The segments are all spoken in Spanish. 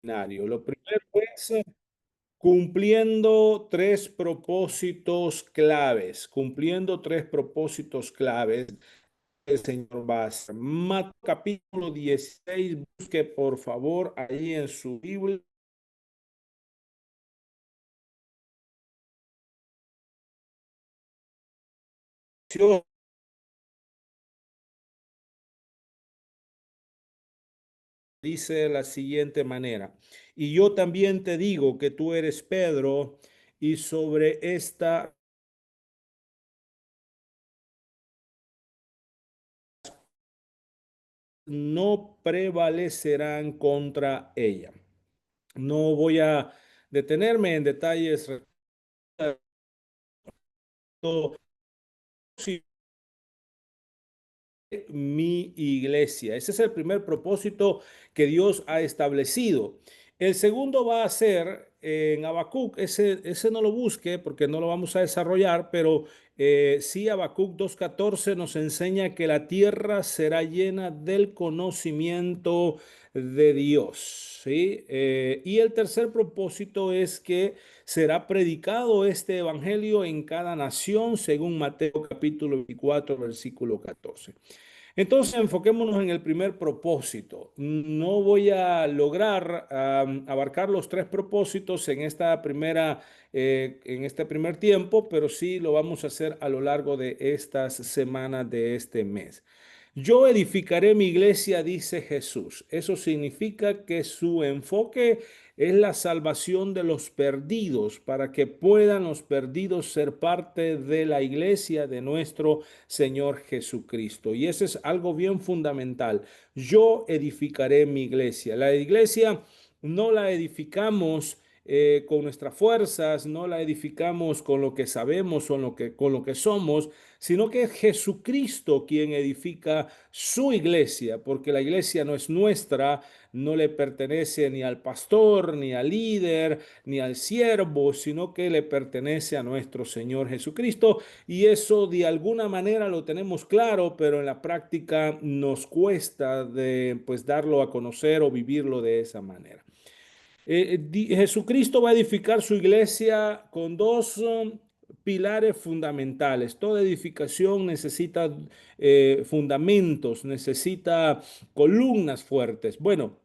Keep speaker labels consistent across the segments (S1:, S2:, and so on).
S1: Lo primero es cumpliendo tres propósitos claves, cumpliendo tres propósitos claves. El Señor va a hacer. Mateo capítulo 16, busque por favor ahí en su Biblia. Dice de la siguiente manera: y yo también te digo que tú eres Pedro, y sobre esta no prevalecerán contra ella. No voy a detenerme en detalles. Mi iglesia. Ese es el primer propósito que Dios ha establecido. El segundo va a ser en Habacuc. Ese no lo busque porque no lo vamos a desarrollar, pero sí, Habacuc 2:14 nos enseña que la tierra será llena del conocimiento de Dios. ¿Sí? Y el tercer propósito es que será predicado este evangelio en cada nación, según Mateo capítulo 24, versículo 14. Entonces, enfoquémonos en el primer propósito. No voy a lograr abarcar los tres propósitos en este primer tiempo, pero sí lo vamos a hacer a lo largo de estas semanas de este mes. Yo edificaré mi iglesia, dice Jesús. Eso significa que su enfoque es la salvación de los perdidos, para que puedan los perdidos ser parte de la iglesia de nuestro Señor Jesucristo. Y eso es algo bien fundamental. Yo edificaré mi iglesia. La iglesia no la edificamos con nuestras fuerzas, no la edificamos con lo que sabemos o con lo que somos, sino que es Jesucristo quien edifica su iglesia, porque la iglesia no es nuestra, no le pertenece ni al pastor, ni al líder, ni al siervo, sino que le pertenece a nuestro Señor Jesucristo. Y eso de alguna manera lo tenemos claro, pero en la práctica nos cuesta pues darlo a conocer o vivirlo de esa manera. Jesucristo va a edificar su iglesia con dos pilares fundamentales. Toda edificación necesita fundamentos, necesita columnas fuertes. Bueno,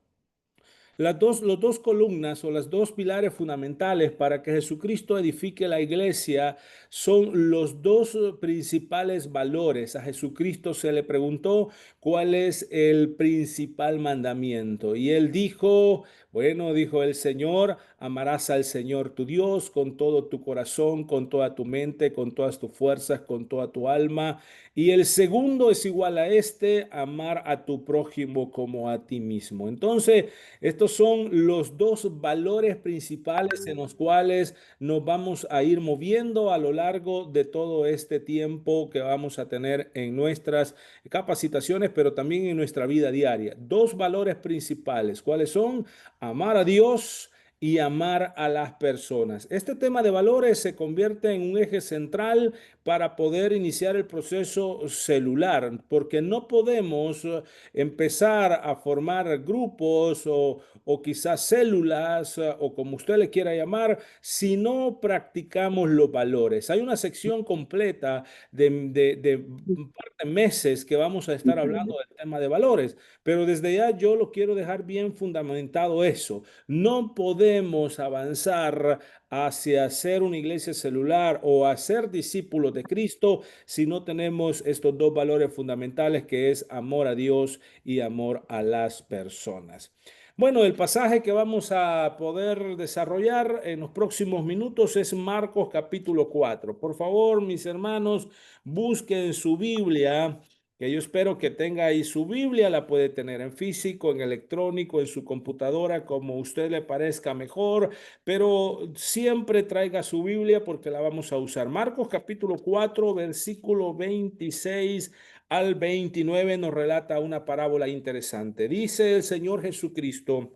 S1: los dos columnas o las dos pilares fundamentales para que Jesucristo edifique la iglesia son los dos principales valores. A Jesucristo se le preguntó cuál es el principal mandamiento y él dijo, bueno, dijo el Señor, amarás al Señor tu Dios con todo tu corazón, con toda tu mente, con todas tus fuerzas, con toda tu alma. Y el segundo es igual a este, amar a tu prójimo como a ti mismo. Entonces, estos son los dos valores principales en los cuales nos vamos a ir moviendo a lo largo de todo este tiempo que vamos a tener en nuestras capacitaciones, pero también en nuestra vida diaria. Dos valores principales. ¿Cuáles son? Amar a Dios y amar a las personas. Este tema de valores se convierte en un eje central para poder iniciar el proceso celular, porque no podemos empezar a formar grupos o quizás células o como usted le quiera llamar, si no practicamos los valores. Hay una sección completa de un par de meses que vamos a estar hablando del tema de valores, pero desde ya yo lo quiero dejar bien fundamentado eso. No podemos avanzar hacia ser una iglesia celular o a ser discípulos de Cristo si no tenemos estos dos valores fundamentales que es amor a Dios y amor a las personas. Bueno, el pasaje que vamos a poder desarrollar en los próximos minutos es Marcos capítulo 4. Por favor, mis hermanos, busquen su Biblia, que yo espero que tenga ahí su Biblia. La puede tener en físico, en electrónico, en su computadora, como a usted le parezca mejor, pero siempre traiga su Biblia porque la vamos a usar. Marcos capítulo 4, versículo 26 al 29 nos relata una parábola interesante. Dice el Señor Jesucristo,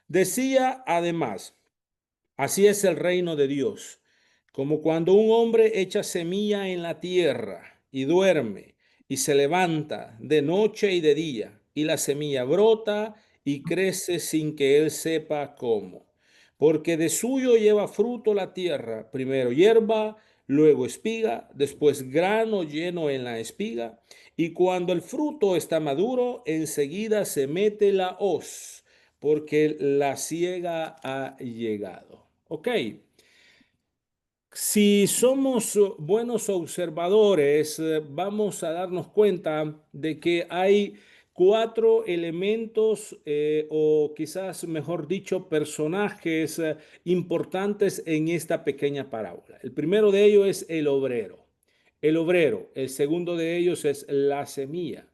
S1: decía además, así es el reino de Dios, como cuando un hombre echa semilla en la tierra y duerme y se levanta de noche y de día, y la semilla brota y crece sin que él sepa cómo. Porque de suyo lleva fruto la tierra, primero hierba, luego espiga, después grano lleno en la espiga, y cuando el fruto está maduro, enseguida se mete la hoz, porque la siega ha llegado. Ok. Si somos buenos observadores, vamos a darnos cuenta de que hay cuatro elementos o quizás, mejor dicho, personajes importantes en esta pequeña parábola. El primero de ellos es el obrero. El obrero. El segundo de ellos es la semilla.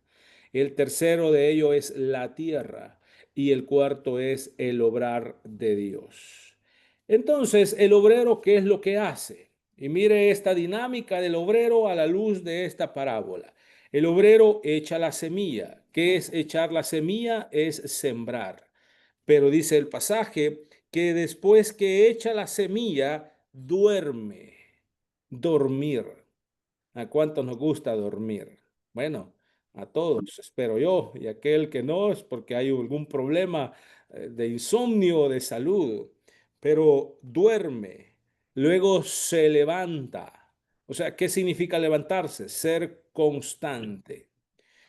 S1: El tercero de ellos es la tierra. Y el cuarto es el obrar de Dios. Entonces, el obrero, ¿qué es lo que hace? Y mire esta dinámica del obrero a la luz de esta parábola. El obrero echa la semilla. ¿Qué es echar la semilla? Es sembrar. Pero dice el pasaje que después que echa la semilla, duerme. Dormir. ¿A cuántos nos gusta dormir? Bueno, a todos, espero yo. Y aquel que no es porque hay algún problema de insomnio o de salud. Pero duerme, luego se levanta. O sea, ¿qué significa levantarse? Ser constante.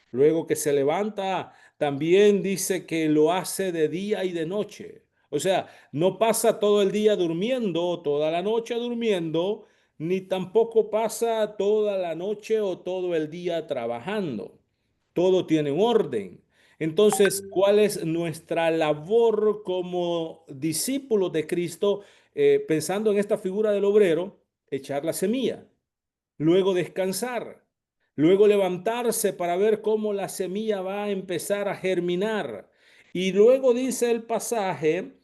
S1: Luego que se levanta, también dice que lo hace de día y de noche. O sea, no pasa todo el día durmiendo, toda la noche durmiendo, ni tampoco pasa toda la noche o todo el día trabajando. Todo tiene un orden. Entonces, ¿cuál es nuestra labor como discípulos de Cristo? Pensando en esta figura del obrero, echar la semilla, luego descansar, luego levantarse para ver cómo la semilla va a empezar a germinar. Y luego dice el pasaje,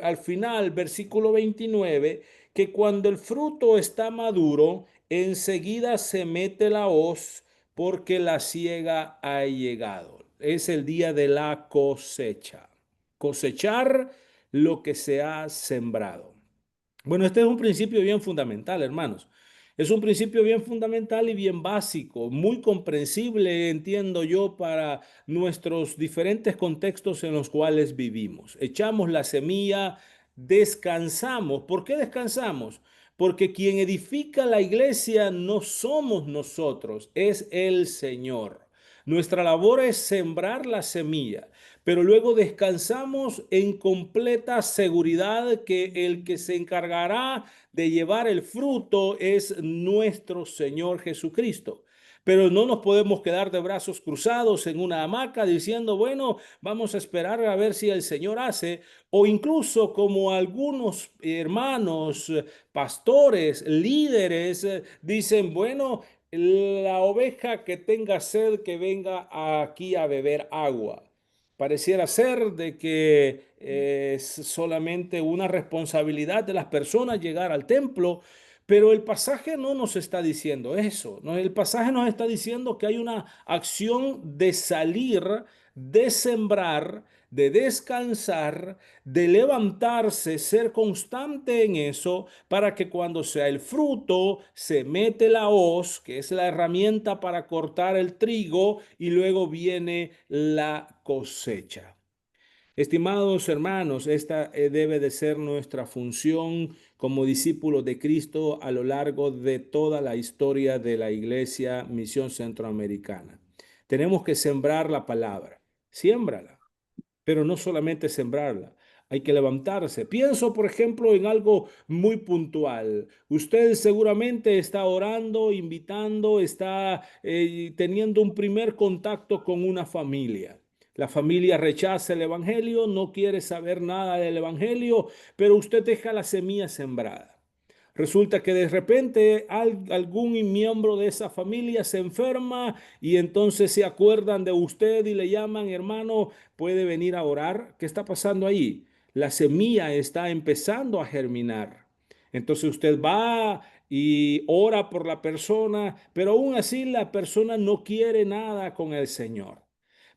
S1: al final, versículo 29, que cuando el fruto está maduro, enseguida se mete la hoz porque la siega ha llegado. Es el día de la cosecha. Cosechar lo que se ha sembrado. Bueno, este es un principio bien fundamental, hermanos. Es un principio bien fundamental y bien básico, muy comprensible, entiendo yo, para nuestros diferentes contextos en los cuales vivimos. Echamos la semilla, descansamos. ¿Por qué descansamos? Porque quien edifica la iglesia no somos nosotros, es el Señor. Nuestra labor es sembrar la semilla, pero luego descansamos en completa seguridad que el que se encargará de llevar el fruto es nuestro Señor Jesucristo. Pero no nos podemos quedar de brazos cruzados en una hamaca diciendo, bueno, vamos a esperar a ver si el Señor hace, o incluso como algunos hermanos, pastores, líderes, dicen, bueno, la oveja que tenga sed, que venga aquí a beber agua. Pareciera ser de que es solamente una responsabilidad de las personas llegar al templo, pero el pasaje no nos está diciendo eso. No, el pasaje nos está diciendo que hay una acción de salir, de sembrar, de descansar, de levantarse, ser constante en eso, para que cuando sea el fruto, se mete la hoz, que es la herramienta para cortar el trigo, y luego viene la cosecha. Estimados hermanos, esta debe de ser nuestra función como discípulos de Cristo a lo largo de toda la historia de la Iglesia Misión Centroamericana. Tenemos que sembrar la palabra. Siémbrala, pero no solamente sembrarla, hay que levantarse. Pienso, por ejemplo, en algo muy puntual. Usted seguramente está orando, invitando, está teniendo un primer contacto con una familia. La familia rechaza el evangelio, no quiere saber nada del evangelio, pero usted deja la semilla sembrada. Resulta que de repente algún miembro de esa familia se enferma y entonces se acuerdan de usted y le llaman, hermano, puede venir a orar. ¿Qué está pasando ahí? La semilla está empezando a germinar. Entonces usted va y ora por la persona, pero aún así la persona no quiere nada con el Señor.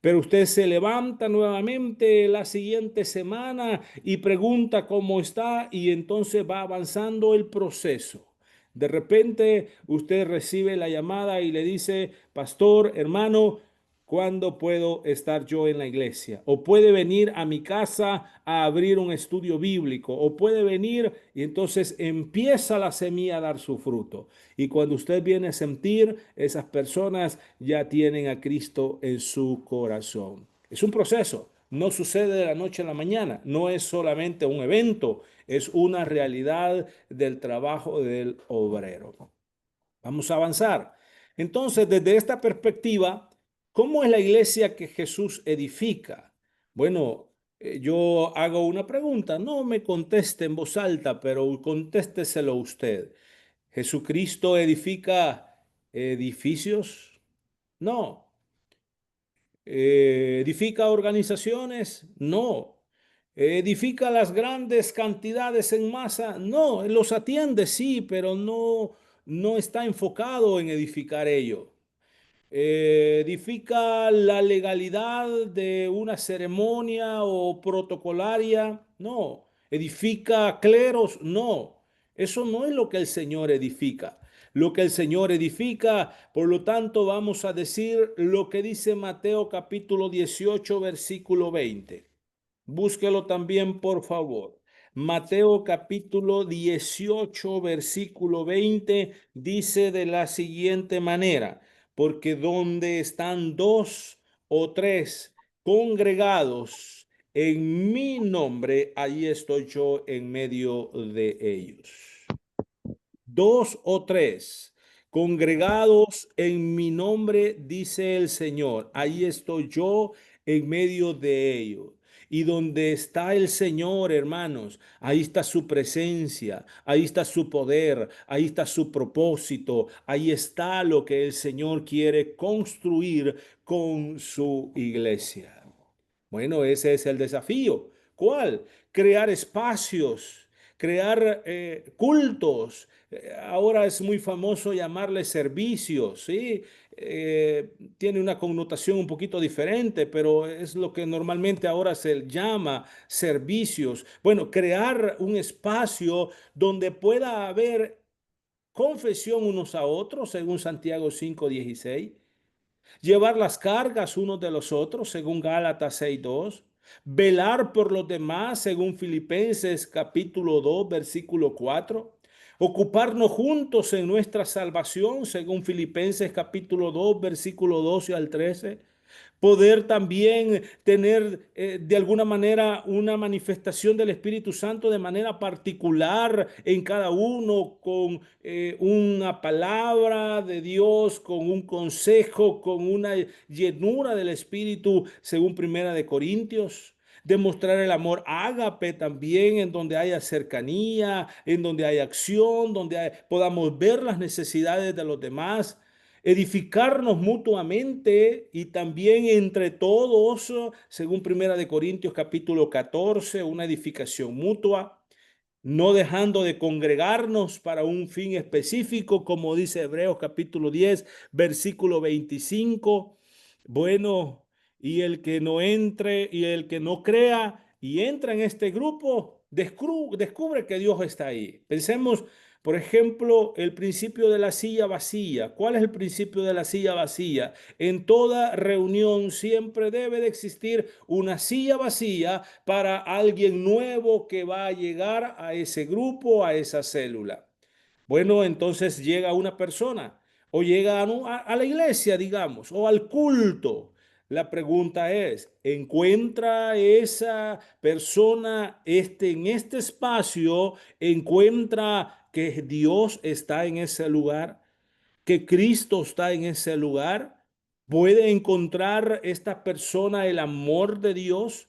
S1: Pero usted se levanta nuevamente la siguiente semana y pregunta cómo está y entonces va avanzando el proceso. De repente usted recibe la llamada y le dice, pastor, hermano, ¿Cuándo puedo estar yo en la iglesia? O puede venir a mi casa a abrir un estudio bíblico, o puede venir y entonces empieza la semilla a dar su fruto. Y cuando usted viene a sentir, esas personas ya tienen a Cristo en su corazón. Es un proceso, no sucede de la noche a la mañana, no es solamente un evento, es una realidad del trabajo del obrero. Vamos a avanzar. Entonces, desde esta perspectiva, ¿cómo es la iglesia que Jesús edifica? Bueno, yo hago una pregunta, no me conteste en voz alta, pero contésteselo usted. ¿Jesucristo edifica edificios? No. ¿Edifica organizaciones? No. ¿Edifica las grandes cantidades en masa? No. Los atiende, sí, pero no está enfocado en edificar ello. ¿Edifica la legalidad de una ceremonia o protocolaria? No. ¿Edifica cleros? No. Eso no es lo que el Señor edifica. Lo que el Señor edifica, por lo tanto, vamos a decir lo que dice Mateo capítulo 18, versículo 20. Búsquelo también, por favor. Mateo capítulo 18, versículo 20 dice de la siguiente manera, porque donde están dos o tres congregados en mi nombre, allí estoy yo en medio de ellos. Dos o tres congregados en mi nombre, dice el Señor, ahí estoy yo en medio de ellos. Y donde está el Señor, hermanos, ahí está su presencia, ahí está su poder, ahí está su propósito, ahí está lo que el Señor quiere construir con su iglesia. Bueno, ese es el desafío. ¿Cuál? Crear espacios, crear cultos. Ahora es muy famoso llamarle servicios, ¿sí? Tiene una connotación un poquito diferente, pero es lo que normalmente ahora se llama servicios. Bueno, crear un espacio donde pueda haber confesión unos a otros, según Santiago 5:16, llevar las cargas unos de los otros, según Gálatas 6:2, velar por los demás, según Filipenses capítulo 2, versículo 4, ocuparnos juntos en nuestra salvación, según Filipenses capítulo 2, versículo 12 al 13, poder también tener de alguna manera una manifestación del Espíritu Santo de manera particular en cada uno, con una palabra de Dios, con un consejo, con una llenura del Espíritu, según Primera de Corintios. Demostrar el amor ágape también, en donde haya cercanía, en donde haya acción, podamos ver las necesidades de los demás, edificarnos mutuamente y también entre todos, según Primera de Corintios capítulo 14, una edificación mutua, no dejando de congregarnos para un fin específico, como dice Hebreos capítulo 10, versículo 25. Bueno, y el que no entre y el que no crea y entra en este grupo, descubre que Dios está ahí. Pensemos, por ejemplo, el principio de la silla vacía. ¿Cuál es el principio de la silla vacía? En toda reunión siempre debe de existir una silla vacía para alguien nuevo que va a llegar a ese grupo, a esa célula. Bueno, entonces llega una persona o llega a la iglesia, digamos, o al culto. La pregunta es, ¿encuentra esa persona en este espacio, encuentra que Dios está en ese lugar? ¿Que Cristo está en ese lugar? ¿Puede encontrar esta persona el amor de Dios?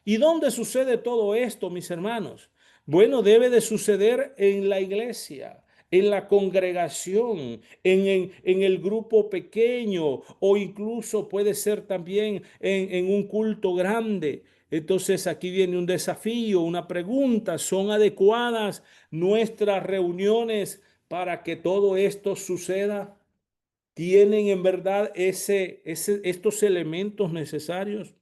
S1: ¿Y dónde sucede todo esto, mis hermanos? Bueno, debe de suceder en la iglesia, en la congregación, en el grupo pequeño o incluso puede ser también en un culto grande. Entonces aquí viene un desafío, una pregunta. ¿Son adecuadas nuestras reuniones para que todo esto suceda? ¿Tienen en verdad estos elementos necesarios?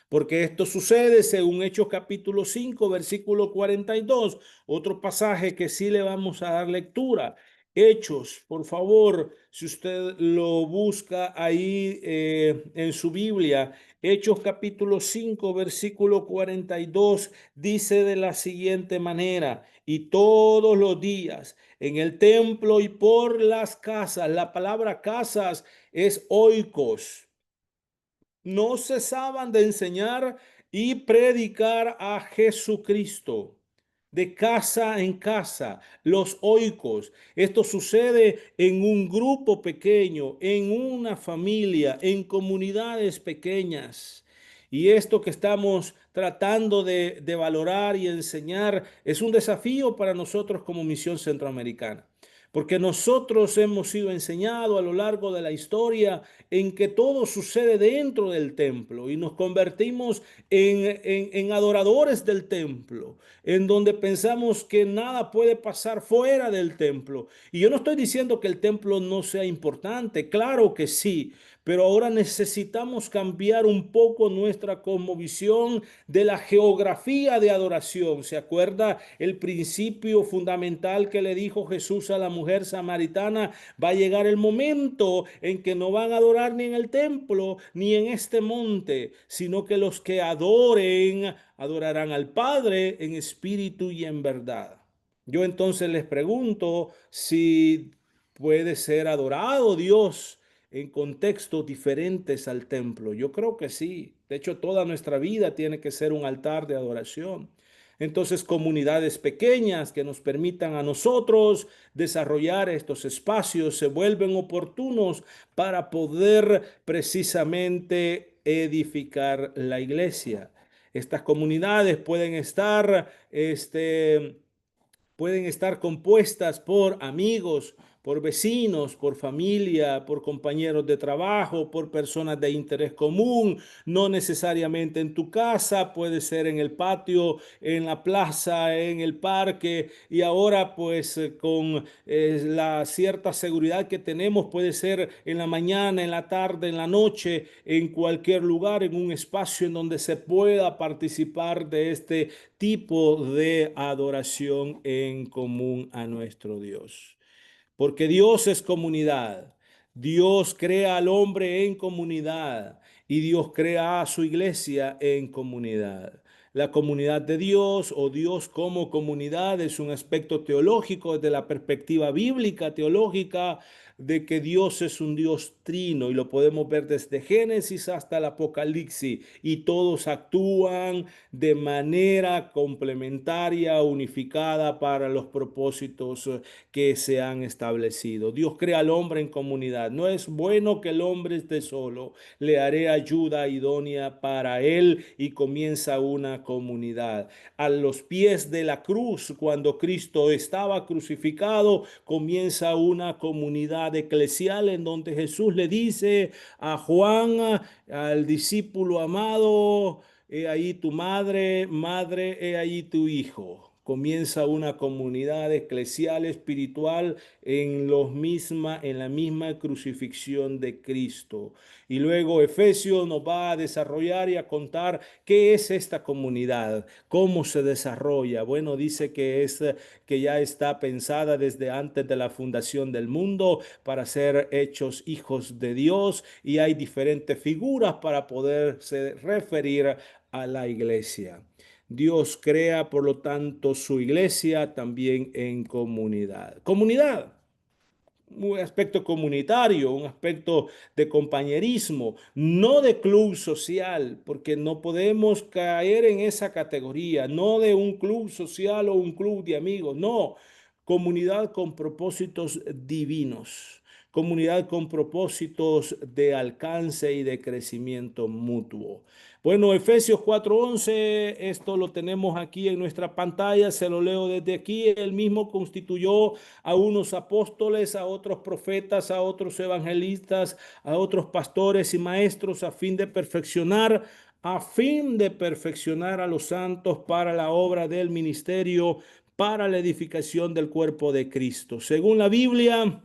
S1: Porque esto sucede según Hechos capítulo 5, versículo 42, otro pasaje que sí le vamos a dar lectura. Hechos, por favor, si usted lo busca ahí en su Biblia, Hechos capítulo 5, versículo 42, dice de la siguiente manera: y todos los días en el templo y por las casas, la palabra casas es oikos, no cesaban de enseñar y predicar a Jesucristo. De casa en casa, los oicos. Esto sucede en un grupo pequeño, en una familia, en comunidades pequeñas. Y esto que estamos tratando de valorar y enseñar es un desafío para nosotros como Misión Centroamericana. Porque nosotros hemos sido enseñados a lo largo de la historia en que todo sucede dentro del templo y nos convertimos en adoradores del templo, en donde pensamos que nada puede pasar fuera del templo. Y yo no estoy diciendo que el templo no sea importante, claro que sí, pero ahora necesitamos cambiar un poco nuestra cosmovisión de la geografía de adoración. ¿Se acuerda el principio fundamental que le dijo Jesús a la mujer samaritana? Va a llegar el momento en que no van a adorar ni en el templo ni en este monte, sino que los que adoren adorarán al Padre en espíritu y en verdad. Yo entonces les pregunto si puede ser adorado Dios en contextos diferentes al templo. Yo creo que sí. De hecho, toda nuestra vida tiene que ser un altar de adoración. Entonces, comunidades pequeñas que nos permitan a nosotros desarrollar estos espacios se vuelven oportunos para poder precisamente edificar la iglesia. Estas comunidades pueden estar compuestas por amigos, por vecinos, por familia, por compañeros de trabajo, por personas de interés común, no necesariamente en tu casa, puede ser en el patio, en la plaza, en el parque, y ahora pues con la cierta seguridad que tenemos, puede ser en la mañana, en la tarde, en la noche, en cualquier lugar, en un espacio en donde se pueda participar de este tipo de adoración en común a nuestro Dios. Porque Dios es comunidad. Dios crea al hombre en comunidad y Dios crea a su iglesia en comunidad. La comunidad de Dios o Dios como comunidad es un aspecto teológico desde la perspectiva bíblica teológica de que Dios es un Dios trino y lo podemos ver desde Génesis hasta el Apocalipsis y todos actúan de manera complementaria, unificada para los propósitos que se han establecido. Dios crea al hombre en comunidad. No es bueno que el hombre esté solo. Le haré ayuda idónea para él y comienza una comunidad. A los pies de la cruz, cuando Cristo estaba crucificado, comienza una comunidad eclesial en donde Jesús le dice a Juan, al discípulo amado: he ahí tu madre, madre, he ahí tu hijo. Comienza una comunidad eclesial espiritual en la misma crucifixión de Cristo. Y luego Efesios nos va a desarrollar y a contar qué es esta comunidad, cómo se desarrolla. Bueno, dice que ya está pensada desde antes de la fundación del mundo para ser hechos hijos de Dios, y hay diferentes figuras para poderse referir a la iglesia. Dios crea, por lo tanto, su iglesia también en comunidad. Comunidad, un aspecto comunitario, un aspecto de compañerismo, no de club social, porque no podemos caer en esa categoría, no de un club social o un club de amigos, no, comunidad con propósitos divinos, comunidad con propósitos de alcance y de crecimiento mutuo. Bueno, Efesios 4:11, esto lo tenemos aquí en nuestra pantalla, se lo leo desde aquí. Él mismo constituyó a unos apóstoles, a otros profetas, a otros evangelistas, a otros pastores y maestros a fin de perfeccionar a los santos para la obra del ministerio, para la edificación del cuerpo de Cristo. Según la Biblia,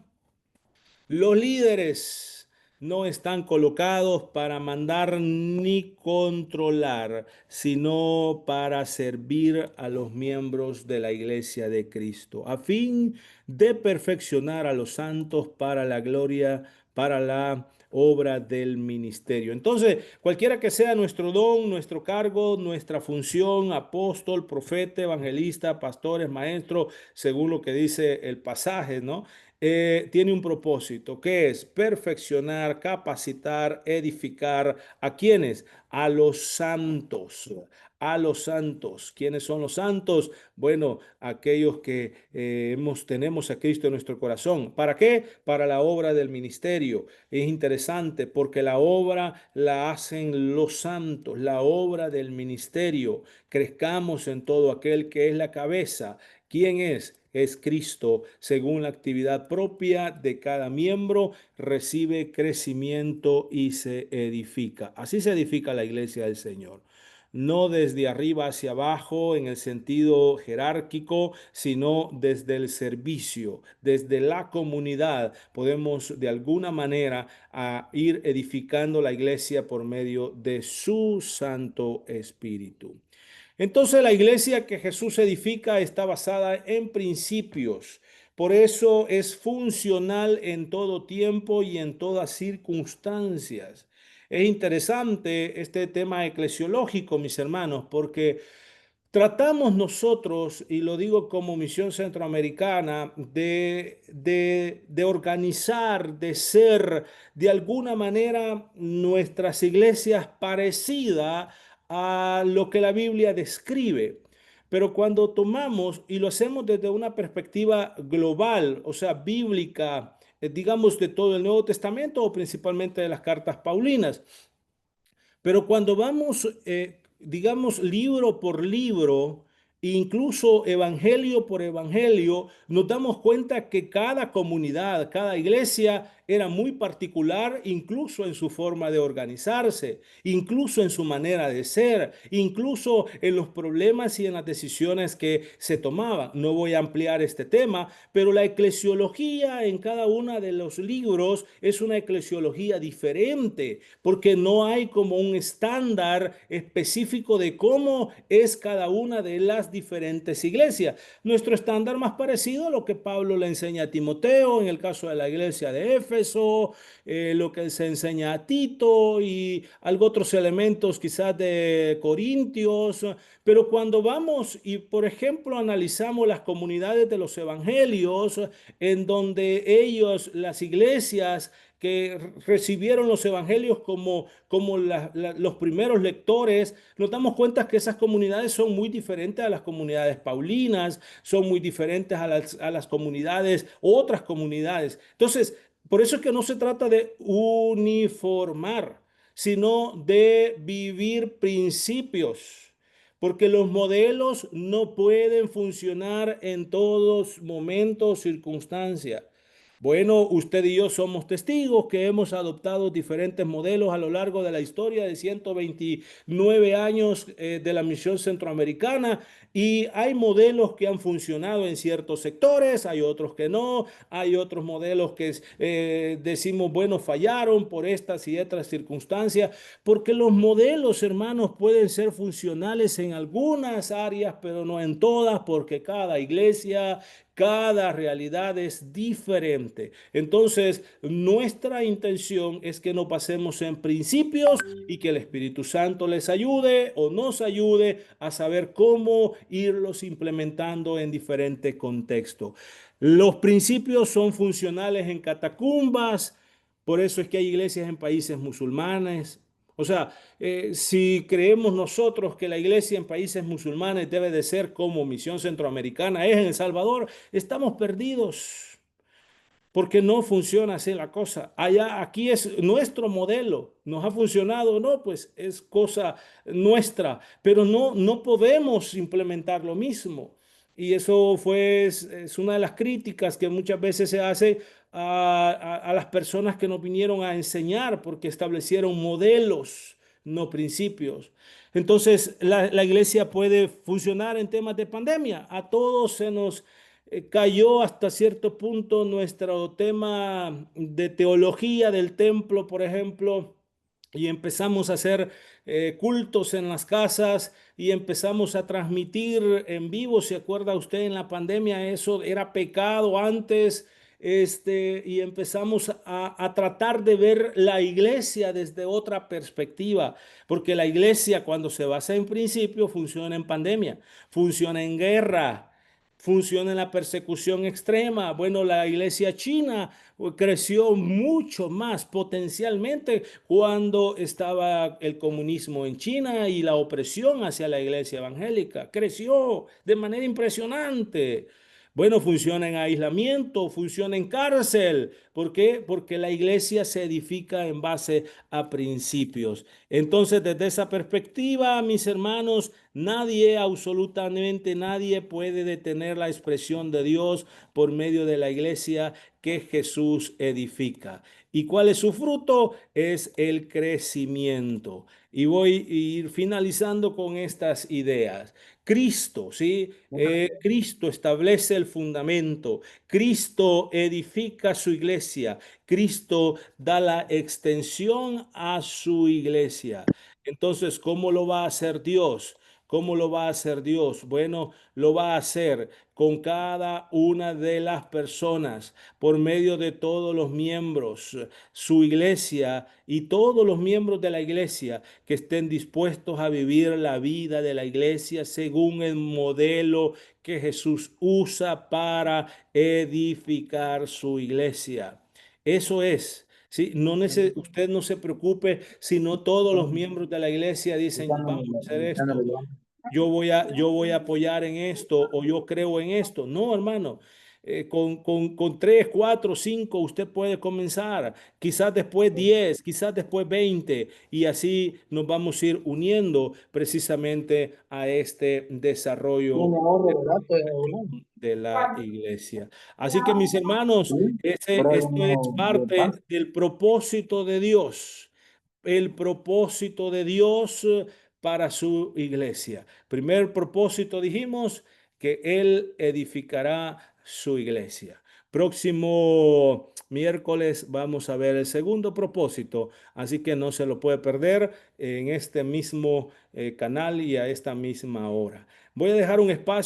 S1: los líderes no están colocados para mandar ni controlar, sino para servir a los miembros de la iglesia de Cristo, a fin de perfeccionar a los santos para la gloria, para la obra del ministerio. Entonces, cualquiera que sea nuestro don, nuestro cargo, nuestra función, apóstol, profeta, evangelista, pastores, maestro, según lo que dice el pasaje, ¿no? Tiene un propósito, que es perfeccionar, capacitar, edificar. ¿A quiénes? A los santos. A los santos. ¿Quiénes son los santos? Bueno, aquellos que tenemos a Cristo en nuestro corazón. ¿Para qué? Para la obra del ministerio. Es interesante porque la obra la hacen los santos, la obra del ministerio. Crezcamos en todo aquel que es la cabeza. ¿Quién es? Es Cristo. Según la actividad propia de cada miembro, recibe crecimiento y se edifica. Así se edifica la iglesia del Señor. No desde arriba hacia abajo en el sentido jerárquico, sino desde el servicio, desde la comunidad. Podemos de alguna manera ir edificando la iglesia por medio de su Santo Espíritu. Entonces la iglesia que Jesús edifica está basada en principios. Por eso es funcional en todo tiempo y en todas circunstancias. Es interesante este tema eclesiológico, mis hermanos, porque tratamos nosotros, y lo digo como Misión Centroamericana, de organizar, de ser de alguna manera nuestras iglesias parecidas a lo que la Biblia describe. Pero cuando tomamos y lo hacemos desde una perspectiva global, o sea, bíblica, digamos de todo el Nuevo Testamento o principalmente de las cartas Paulinas, pero cuando vamos, digamos, libro por libro, incluso evangelio por evangelio, nos damos cuenta que cada comunidad, cada iglesia era muy particular, incluso en su forma de organizarse, incluso en su manera de ser, incluso en los problemas y en las decisiones que se tomaban. No voy a ampliar este tema, pero la eclesiología en cada uno de los libros es una eclesiología diferente, porque no hay como un estándar específico de cómo es cada una de las diferentes iglesias. Nuestro estándar más parecido a lo que Pablo le enseña a Timoteo, en el caso de la iglesia de Éfeso, lo que se enseña a Tito y algo otros elementos quizás de Corintios, pero cuando vamos y por ejemplo analizamos las comunidades de los evangelios, en donde ellos, las iglesias, que recibieron los evangelios como los primeros lectores, nos damos cuenta que esas comunidades son muy diferentes a las comunidades paulinas, son muy diferentes a las comunidades, otras comunidades. Entonces, por eso es que no se trata de uniformar, sino de vivir principios. Porque los modelos no pueden funcionar en todos momentos, circunstancias. Bueno, usted y yo somos testigos que hemos adoptado diferentes modelos a lo largo de la historia de 129 años de la misión centroamericana y hay modelos que han funcionado en ciertos sectores, hay otros que no, hay otros modelos que decimos, bueno, fallaron por estas y otras circunstancias, porque los modelos, hermanos, pueden ser funcionales en algunas áreas, pero no en todas, porque cada iglesia, cada realidad es diferente. Entonces, nuestra intención es que no pasemos en principios y que el Espíritu Santo les ayude o nos ayude a saber cómo irlos implementando en diferentes contextos. Los principios son funcionales en catacumbas, por eso es que hay iglesias en países musulmanes. O sea, si creemos nosotros que la iglesia en países musulmanes debe de ser como Misión Centroamericana es en El Salvador, estamos perdidos porque no funciona así la cosa. Allá, aquí es nuestro modelo. ¿Nos ha funcionado o no? Pues es cosa nuestra, pero no podemos implementar lo mismo. Y eso es una de las críticas que muchas veces se hace a las personas que nos vinieron a enseñar porque establecieron modelos, no principios. Entonces, la iglesia puede funcionar en temas de pandemia. A todos se nos cayó hasta cierto punto nuestro tema de teología del templo, por ejemplo, y empezamos a hacer cultos en las casas y empezamos a transmitir en vivo. ¿Se acuerda usted en la pandemia? Eso era pecado antes. Y empezamos a tratar de ver la iglesia desde otra perspectiva, porque la iglesia cuando se basa en principio funciona en pandemia, funciona en guerra, funciona en la persecución extrema. Bueno, la iglesia china creció mucho más potencialmente cuando estaba el comunismo en China y la opresión hacia la iglesia evangélica. Creció de manera impresionante. Bueno, funciona en aislamiento, funciona en cárcel. ¿Por qué? Porque la iglesia se edifica en base a principios. Entonces, desde esa perspectiva, mis hermanos, nadie, absolutamente nadie puede detener la expresión de Dios por medio de la iglesia que Jesús edifica. ¿Y cuál es su fruto? Es el crecimiento. Y voy a ir finalizando con estas ideas. Cristo, ¿sí? Cristo establece el fundamento. Cristo edifica su iglesia. Cristo da la extensión a su iglesia. Entonces, ¿cómo lo va a hacer Dios? ¿Cómo lo va a hacer Dios? Bueno, lo va a hacer con cada una de las personas, por medio de todos los miembros, su iglesia y todos los miembros de la iglesia que estén dispuestos a vivir la vida de la iglesia según el modelo que Jesús usa para edificar su iglesia. Eso es. Sí, usted no se preocupe si no todos los miembros de la iglesia dicen, vamos a hacer esto, yo voy a apoyar en esto o yo creo en esto. No, hermano. Con 3, 4, 5 usted puede comenzar, quizás después 10, quizás después 20 y así nos vamos a ir uniendo precisamente a este desarrollo de la iglesia. Así que mis hermanos, esto es parte del propósito de Dios, el propósito de Dios para su iglesia. Primer propósito dijimos que Él edificará su iglesia. Próximo miércoles vamos a ver el segundo propósito, así que no se lo puede perder en este mismo canal y a esta misma hora. Voy a dejar un espacio.